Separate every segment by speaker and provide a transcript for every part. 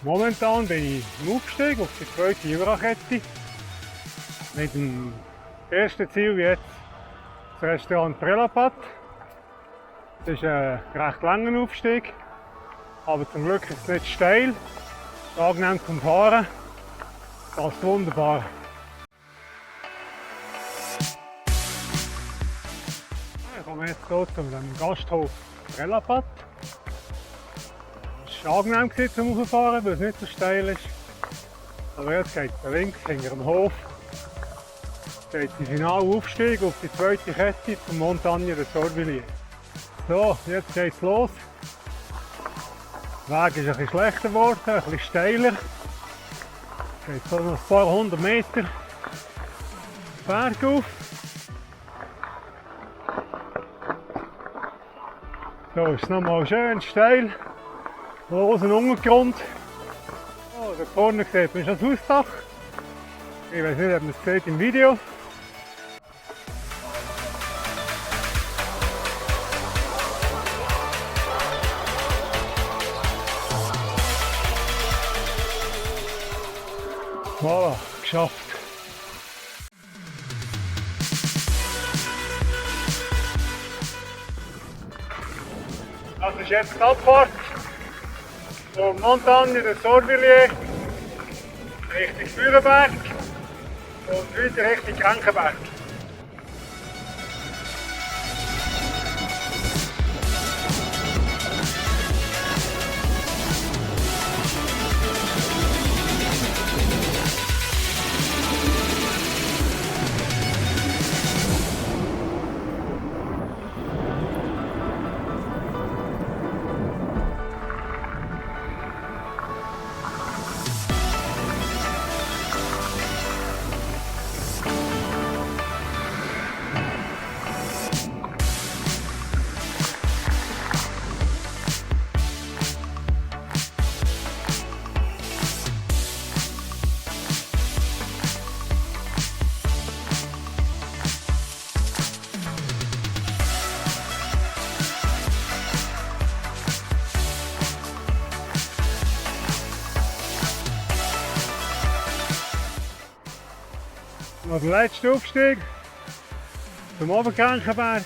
Speaker 1: Momentan bin ich im Aufstieg auf die zweite Jurakette. Mit dem ersten Ziel jetzt das Restaurant Prelapat. Das ist ein recht langer Aufstieg, aber zum Glück ist es nicht steil. Es ist angenehm zum Fahren. Das ist wunderbar. Ich komme jetzt hier zu dem Gasthof Prelapat. Es war angenehm zum Rauffahren, weil es nicht so steil ist. Aber jetzt geht es links hinter dem Hof. Jetzt geht der finale Aufstieg auf die zweite Kette zum Montagne de Sorbilliers. So, jetzt geht es los. Der Weg ist ein bisschen schlechter geworden, ein bisschen steiler. Es geht so noch ein paar hundert Meter bergauf. So ist es nochmal schön steil. Losen Untergrund. Oh, da vorne sieht man schon das Hausdach. Ich weiß nicht, ob man es sieht im Video. Voilà, geschafft. Das ist jetzt die Abfahrt vom Montagne de Sorbilliers Richtung Bürenberg und weiter Richtung Krankenberg. Noch der letzte Aufstieg zum Oberkrankenberg.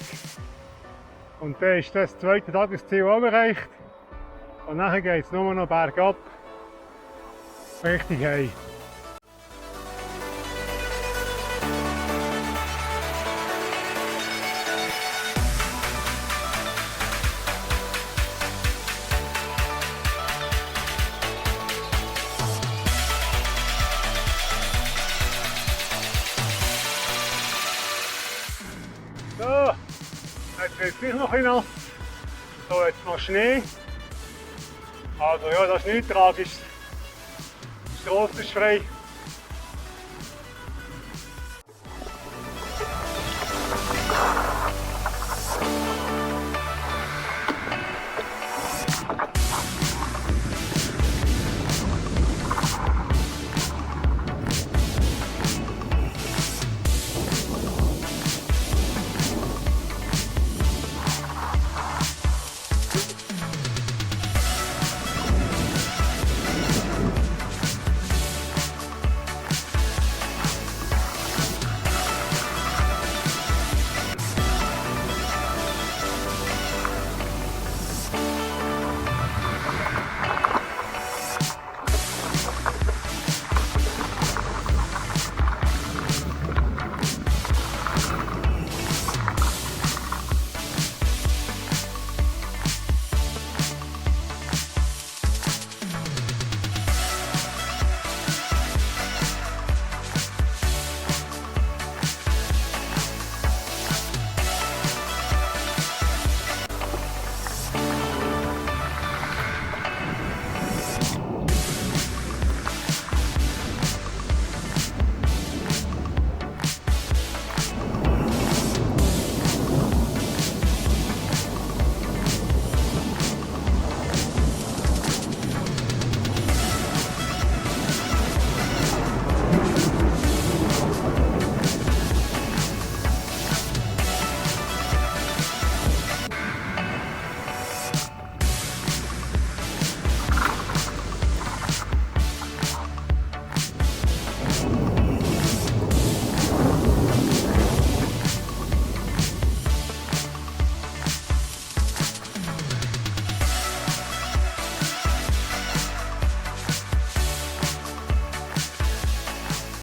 Speaker 1: Und dann ist das zweite Tagesziel auch erreicht. Und nachher geht es nur noch bergab Richtung Heim. So, jetzt wird es gleich noch ein bisschen nass. So, jetzt noch Schnee. Also ja, das ist nichts Tragisches. Die Strasse ist frei.